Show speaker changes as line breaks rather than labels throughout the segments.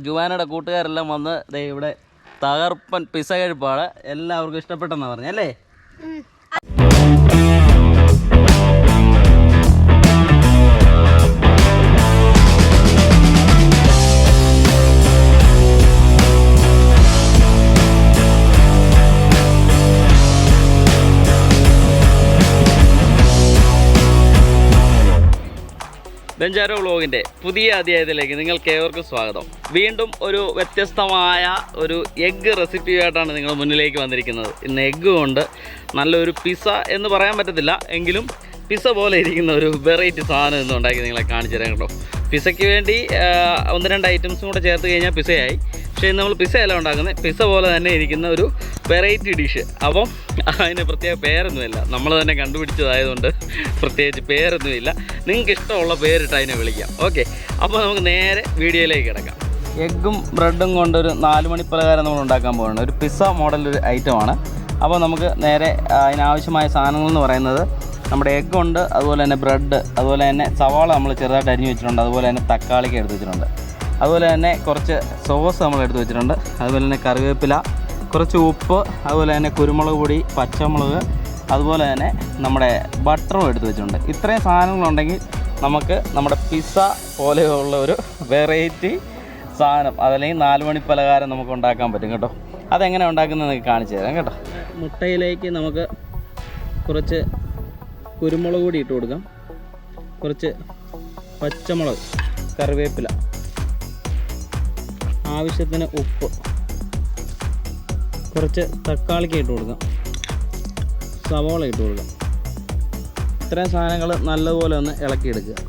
ജുവാനയുടെ കൂട്ടുകാരെല്ലാം വന്ന് ദേ ഇവിടെ തകർപ്പൻ പിസ കഴിപ്പാണ്. എല്ലാവർക്കും ഇഷ്ടപ്പെട്ടെന്നാണ് പറഞ്ഞല്ലേ? ബെഞ്ചാരോ വ്ളോഗിൻ്റെ പുതിയ അധ്യായത്തിലേക്ക് നിങ്ങൾക്ക് ഏവർക്കും സ്വാഗതം. വീണ്ടും ഒരു വ്യത്യസ്തമായ ഒരു എഗ്ഗ് റെസിപ്പിയായിട്ടാണ് നിങ്ങൾ മുന്നിലേക്ക് വന്നിരിക്കുന്നത്. ഇന്ന് എഗ്ഗ് കൊണ്ട് നല്ലൊരു പിസ്സ എന്ന് പറയാൻ പറ്റത്തില്ല, എങ്കിലും പിസ്സ പോലെ ഇരിക്കുന്ന ഒരു വെറൈറ്റി സാധനം ഇന്ന് ഉണ്ടാക്കി നിങ്ങളെ കാണിച്ചു തരാം കേട്ടോ. പിസ്സയ്ക്ക് വേണ്ടി 1-2 ഐറ്റംസും കൂടെ ചേർത്ത് കഴിഞ്ഞാൽ പിസ്സയായി. പക്ഷേ നമ്മൾ പിസ്സയല്ല ഉണ്ടാക്കുന്നത്, പിസ്സ പോലെ തന്നെ ഇരിക്കുന്ന ഒരു വെറൈറ്റി ഡിഷ്. അപ്പം അതിന് പ്രത്യേക പേരൊന്നുമില്ല, നമ്മൾ തന്നെ കണ്ടുപിടിച്ചതായതുകൊണ്ട് പ്രത്യേകിച്ച് പേരൊന്നുമില്ല. നിങ്ങൾക്ക് ഇഷ്ടമുള്ള പേരിട്ട് അതിനെ വിളിക്കാം. ഓക്കെ, അപ്പോൾ നമുക്ക് നേരെ വീഡിയോയിലേക്ക് കിടക്കാം. എഗ്ഗും ബ്രെഡും കൊണ്ടൊരു 4 മണി പലഹാരം നമ്മൾ ഉണ്ടാക്കാൻ പോകുന്നത് ഒരു പിസ്സ മോഡലൊരു ഐറ്റമാണ്. അപ്പോൾ നമുക്ക് നേരെ അതിനാവശ്യമായ സാധനങ്ങളെന്ന് പറയുന്നത് നമ്മുടെ എഗ്ഗുണ്ട്, അതുപോലെ തന്നെ ബ്രെഡ്, അതുപോലെ തന്നെ സവാള നമ്മൾ ചെറുതായിട്ട് അരിഞ്ഞ് വെച്ചിട്ടുണ്ട്, അതുപോലെ തന്നെ തക്കാളിക്ക് എടുത്ത് വെച്ചിട്ടുണ്ട്, അതുപോലെ തന്നെ കുറച്ച് സോസ് നമ്മൾ എടുത്ത് വെച്ചിട്ടുണ്ട്, അതുപോലെ തന്നെ കറിവേപ്പില, കുറച്ച് ഉപ്പ്, അതുപോലെ തന്നെ കുരുമുളക് പൊടി, പച്ചമുളക്, അതുപോലെ തന്നെ നമ്മുടെ ബട്ടറും എടുത്ത് വെച്ചിട്ടുണ്ട്. ഇത്രയും സാധനങ്ങളുണ്ടെങ്കിൽ നമുക്ക് നമ്മുടെ പിസ്സ പോലെയുള്ള ഒരു വെറൈറ്റി സാധനം, അതല്ലെങ്കിൽ 4 മണി പലഹാരം നമുക്ക് ഉണ്ടാക്കാൻ പറ്റും കേട്ടോ. അതെങ്ങനെ ഉണ്ടാക്കുന്നത് നിങ്ങൾക്ക് കാണിച്ചു തരാം കേട്ടോ. മുട്ടയിലേക്ക് നമുക്ക് കുറച്ച് കുരുമുളക് പൊടി ഇട്ട് കൊടുക്കാം, കുറച്ച് പച്ചമുളക്, കറിവേപ്പില, ആവശ്യത്തിന് ഉപ്പ്, കുറച്ച് തക്കാളിക്ക് ഇട്ട് കൊടുക്കാം, സവാള ഇട്ട് കൊടുക്കാം. ഇത്രയും സാധനങ്ങൾ നല്ലപോലെ ഒന്ന് ഇളക്കിയെടുക്കുക.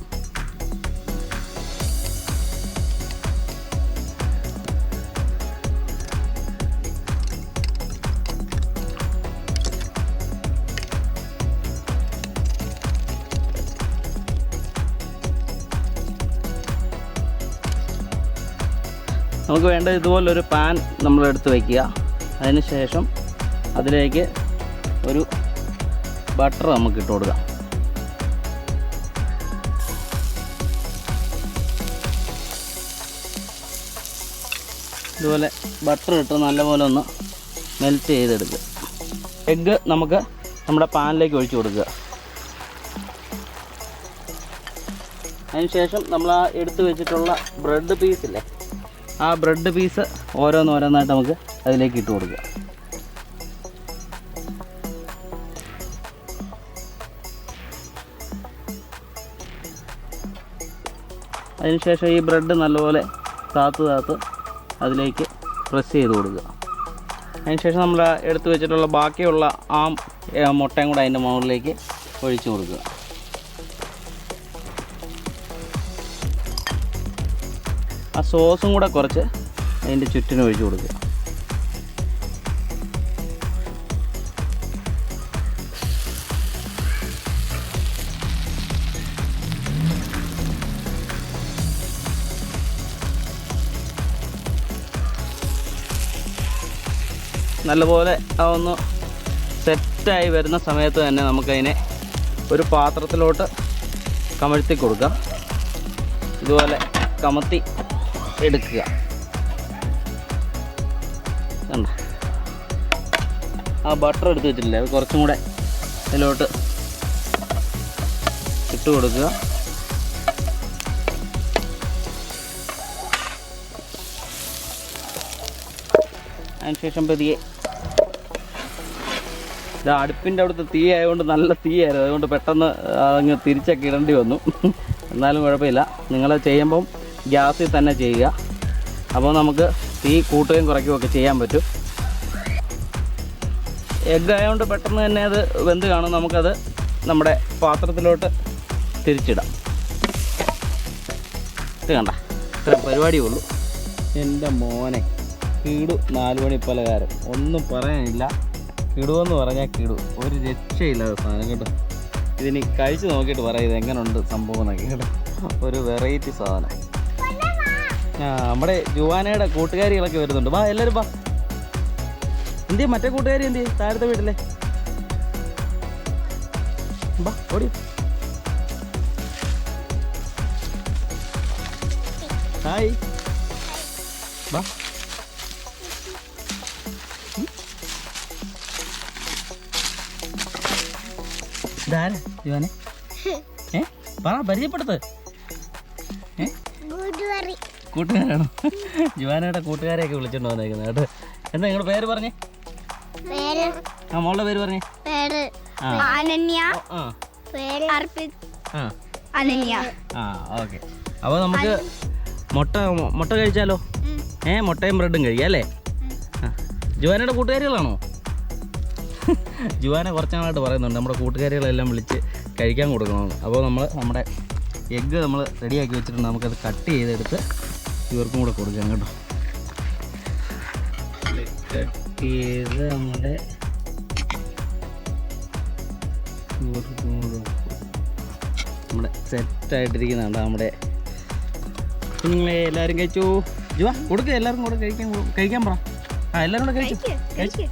നമുക്ക് വേണ്ട ഇതുപോലൊരു പാൻ നമ്മളെടുത്ത് വയ്ക്കുക. അതിന് ശേഷം അതിലേക്ക് ഒരു ബട്ടർ നമുക്ക് ഇട്ട് കൊടുക്കാം. ഇതുപോലെ ബട്ടർ ഇട്ട് നല്ലപോലെ ഒന്ന് മെൽറ്റ് ചെയ്തെടുക്കുക. എഗ്ഗ് നമുക്ക് നമ്മുടെ പാനിലേക്ക് ഒഴിച്ചു കൊടുക്കുക. അതിനുശേഷം നമ്മൾ ആ എടുത്ത് വെച്ചിട്ടുള്ള ബ്രെഡ് പീസില്ലേ, ആ ബ്രെഡ് പീസ് ഓരോന്നോരോന്നായിട്ട് നമുക്ക് അതിലേക്ക് ഇട്ട് കൊടുക്കുക. അതിനുശേഷം ഈ ബ്രെഡ് നല്ലപോലെ താത്ത് അതിലേക്ക് പ്രസ് ചെയ്ത് കൊടുക്കുക. അതിനുശേഷം നമ്മൾ എടുത്ത് വെച്ചിട്ടുള്ള ബാക്കിയുള്ള ആ മുട്ടയും കൂടെ അതിൻ്റെ മുകളിലേക്ക് ഒഴിച്ചു കൊടുക്കുക. ആ സോസും കൂടെ കുറച്ച് അതിൻ്റെ ചുറ്റിനും ഒഴിച്ച് കൊടുക്കുക. നല്ലപോലെ ഒന്ന് സെറ്റായി വരുന്ന സമയത്ത് തന്നെ നമുക്കതിനെ ഒരു പാത്രത്തിലോട്ട് കമഴ്ത്തി കൊടുക്കാം. ഇതുപോലെ കമത്തി എടുക്കുക. കണ്ടോ, ആ ബട്ടർ എടുത്ത് വെച്ചിട്ടില്ലേ, അത് കുറച്ചും കൂടെ ഇതിലോട്ട് ഇട്ട് കൊടുക്കുക. അതിനുശേഷം പതിയെ ഇത് അടുപ്പിൻ്റെ അവിടുത്തെ തീ ആയതുകൊണ്ട് നല്ല തീയായിരുന്നു, അതുകൊണ്ട് പെട്ടെന്ന് അങ്ങ് തിരിച്ചൊക്കെ ഇടേണ്ടി വന്നു. എന്നാലും കുഴപ്പമില്ല, നിങ്ങൾ ചെയ്യുമ്പം ഗ്യാസിൽ തന്നെ ചെയ്യുക. അപ്പോൾ നമുക്ക് തീ കൂട്ടുകയും കുറയ്ക്കുകയും ഒക്കെ ചെയ്യാൻ പറ്റും. എഗ്ഗ് ആയതുകൊണ്ട് പെട്ടെന്ന് തന്നെ അത് വെന്ത് കാണും. നമുക്കത് നമ്മുടെ പാത്രത്തിലോട്ട് തിരിച്ചിടാം. ഇത് കണ്ട, ഇത്ര പരിപാടിയേ ഉള്ളൂ. എൻ്റെ മോനെ, കിടു 4 മണി പലഹാരം, ഒന്നും പറയാനില്ല. കിടുവെന്ന് പറഞ്ഞാൽ കിടു, ഒരു രക്ഷയില്ലാത്ത സാധനം കേട്ടോ. ഇതിനി കഴിച്ച് നോക്കിയിട്ട് പറയാം ഇത് എങ്ങനെയുണ്ട് സംഭവം എന്നൊക്കെ കേട്ടോ. ഒരു വെറൈറ്റി സാധനം. നമ്മുടെ ജുവാനയുടെ കൂട്ടുകാരികളൊക്കെ വരുന്നുണ്ട്. വാ എല്ലാവരും വാ. എന്തിയാ മറ്റേ കൂട്ടുകാരി, എന്തിയാ താഴത്തെ വീട്ടിലെ? വാ ഓടി. ഹായ്. വാ. ഇതാരാ ജുവാനെ? പറ, പരിചയപ്പെടുത്ത്. കൂട്ടുകാരാണോ? ജുവാനയുടെ കൂട്ടുകാരെയൊക്കെ വിളിച്ചോണ്ട് വന്നേക്കുന്നത് കേട്ടോ. എന്താ നിങ്ങളുടെ പേര് പറഞ്ഞേ? ആ, മോളുടെ പേര് പറഞ്ഞേ. ആ, ഓക്കെ. അപ്പോൾ നമുക്ക് മുട്ട കഴിച്ചാലോ? മുട്ടയും ബ്രെഡും കഴിക്കാം അല്ലേ? ആ, ജുവാനയുടെ കൂട്ടുകാരികളാണോ? ജുവാന കുറച്ച് നാളായിട്ട് പറയുന്നുണ്ട് നമ്മുടെ കൂട്ടുകാരികളെല്ലാം വിളിച്ച് കഴിക്കാൻ കൊടുക്കണമെന്ന്. അപ്പോൾ നമ്മുടെ എഗ്ഗ് നമ്മൾ റെഡിയാക്കി വെച്ചിട്ടുണ്ട്. നമുക്കത് കട്ട് ചെയ്തെടുത്ത് ഇവർക്കും കൂടെ കൊടുക്കാം കേട്ടോ. കട്ട് ചെയ്ത് നമ്മുടെ സെറ്റായിട്ടിരിക്കുന്നുണ്ട് നമ്മുടെ കുഞ്ഞുങ്ങളെ. എല്ലാവരും കഴിച്ചു. ജുവാ കൊടുക്കുക, എല്ലാവർക്കും കൂടെ കഴിക്കാൻ പറ. ആ, എല്ലാവരും കൂടെ കഴിച്ചു.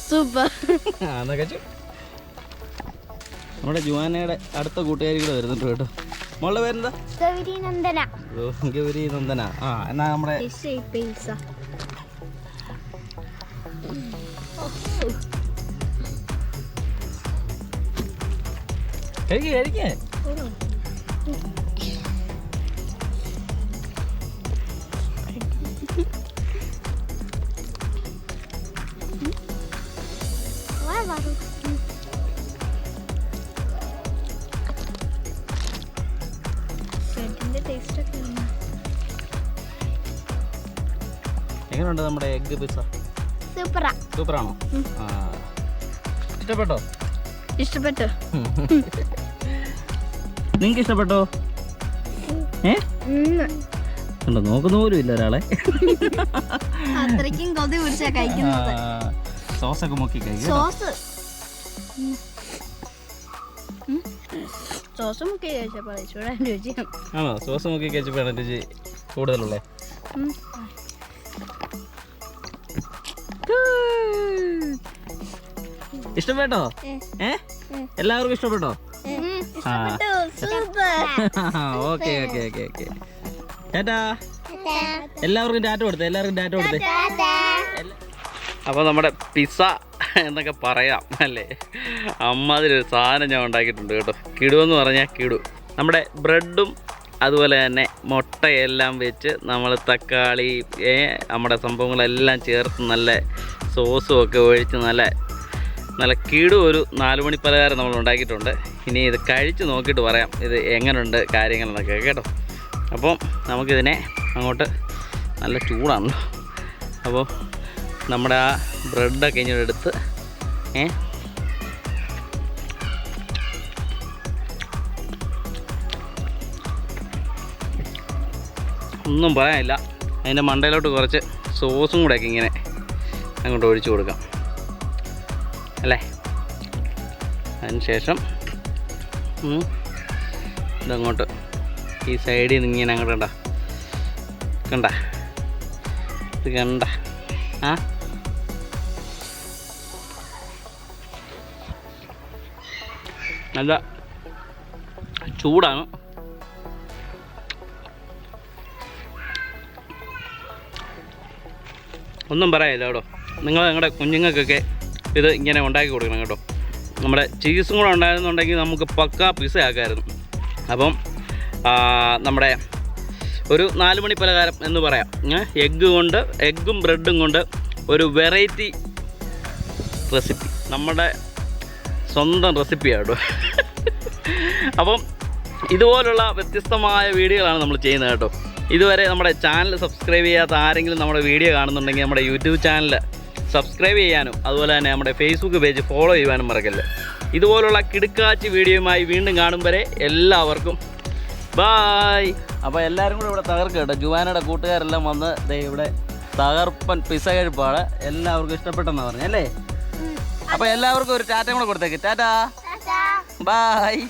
സൂപ്പർ.
നമ്മുടെ ജുവാനയുടെ അടുത്ത കൂട്ടുകാരി കൂടെ വരുന്നുണ്ട് കേട്ടോ. മോളുടെ പേരെന്താ? ഗൗരി നന്ദന. ആ, എന്നാ നമ്മുടെ കഴിക്കേ. എങ്ങനെയുണ്ട് നമ്മുടെ എഗ്ഗ് പിസ്സ? സൂപ്പറാണോ? ഇഷ്ടപ്പെട്ടോ?
ഇഷ്ടപ്പെട്ടു.
നിങ്ങൾക്ക് ഇഷ്ടപ്പെട്ടോ? ഉണ്ടോ? നോക്കുന്ന പോലും ഇല്ല ഒരാളെ.
അത്രയ്ക്കും കൊതി പിടിച്ചാ കഴിക്കുന്നത്.
സോസൊക്കെ മുക്കി കഴിക്കും.
സോസ് മുക്കി കഴിച്ചപ്പോൾ രുചിയാണ്.
ആണോ? സോസ് മുക്കി കഴിച്ചപ്പോഴാണ് രുചി കൂടുതലുള്ളേ. ഇഷ്ടപ്പെട്ടോ? എല്ലാവർക്കും ഇഷ്ടപ്പെട്ടോ? ഓക്കെ. ടാറ്റാ. എല്ലാവർക്കും ടാറ്റ കൊടുത്തേ. അപ്പോൾ നമ്മുടെ പിസ്സ എന്നൊക്കെ പറയാം അല്ലേ? അമ്മാതിരൊരു സാധനം ഞാൻ ഉണ്ടാക്കിയിട്ടുണ്ട് കേട്ടോ. കിടുവെന്ന് പറഞ്ഞാൽ കിടു. നമ്മുടെ ബ്രെഡും അതുപോലെ തന്നെ മുട്ടയെല്ലാം വെച്ച് നമ്മൾ തക്കാളി നമ്മുടെ സംഭവങ്ങളെല്ലാം ചേർത്ത് നല്ല സോസും ഒക്കെ ഒഴിച്ച് നല്ല കിടു ഒരു 4 മണി പലഹാരം നമ്മൾ ഉണ്ടാക്കിയിട്ടുണ്ട്. ഇനി ഇത് കഴിച്ച് നോക്കിയിട്ട് പറയാം ഇത് എങ്ങനെയുണ്ട് കാര്യങ്ങളെന്നൊക്കെ കേട്ടോ. അപ്പം നമുക്കിതിനെ അങ്ങോട്ട് നല്ല ചൂടാണല്ലോ. അപ്പോൾ നമ്മുടെ ആ ബ്രെഡൊക്കെ ഇങ്ങനെ എടുത്ത് ഒന്നും പറയാനില്ല. അതിൻ്റെ മണ്ടയിലോട്ട് കുറച്ച് സോസും കൂടെയൊക്കെ ഇങ്ങനെ അങ്ങോട്ട് ഒഴിച്ചു കൊടുക്കാം അല്ലേ? അതിന് ശേഷം ഇതങ്ങോട്ട് ഈ സൈഡിൽ നിന്ന് ഇങ്ങനെ അങ്ങോട്ട് കണ്ട ഇത് കണ്ട നല്ല ചൂടാണ്. ഒന്നും പറയാനില്ല കേട്ടോ. നിങ്ങളുടെ കുഞ്ഞുങ്ങൾക്കൊക്കെ ഇത് ഇങ്ങനെ ഉണ്ടാക്കി കൊടുക്കണം കേട്ടോ. നമ്മുടെ ചീസും കൂടെ ഉണ്ടായിരുന്നുണ്ടെങ്കിൽ നമുക്ക് പക്കാ പിസ്സ ആക്കാമായിരുന്നു. അപ്പം നമ്മുടെ ഒരു 4 മണി പലഹാരം എന്ന് പറയാം. എഗ്ഗും ബ്രെഡും കൊണ്ട് ഒരു വെറൈറ്റി റെസിപ്പി, നമ്മുടെ സ്വന്തം റെസിപ്പിയാണ് കേട്ടോ. അപ്പം ഇതുപോലുള്ള വ്യത്യസ്തമായ വീഡിയോകളാണ് നമ്മൾ ചെയ്യുന്നത് കേട്ടോ. ഇതുവരെ നമ്മുടെ ചാനൽ സബ്സ്ക്രൈബ് ചെയ്യാത്ത ആരെങ്കിലും നമ്മുടെ വീഡിയോ കാണുന്നുണ്ടെങ്കിൽ നമ്മുടെ യൂട്യൂബ് ചാനൽ സബ്സ്ക്രൈബ് ചെയ്യാനും അതുപോലെ തന്നെ നമ്മുടെ ഫേസ്ബുക്ക് പേജ് ഫോളോ ചെയ്യുവാനും മറക്കല്ലേ. ഇതുപോലുള്ള കിടുക്കാച്ചി വീഡിയോയുമായി വീണ്ടും കാണും വരെ എല്ലാവർക്കും ബായ്. അപ്പോൾ എല്ലാവരും കൂടെ ഇവിടെ തകർക്കുക കേട്ടോ. ജുവാനയുടെ കൂട്ടുകാരെല്ലാം വന്ന് ഇവിടെ തകർപ്പൻ പിസ്സ കഴിപ്പാണ്. എല്ലാവർക്കും ഇഷ്ടപ്പെട്ടെന്നാണ് പറഞ്ഞല്ലേ? അപ്പോൾ എല്ലാവർക്കും ഒരു ടാറ്റയും കൂടെ കൊടുത്തേക്ക്. ടാറ്റാ, ബായ്.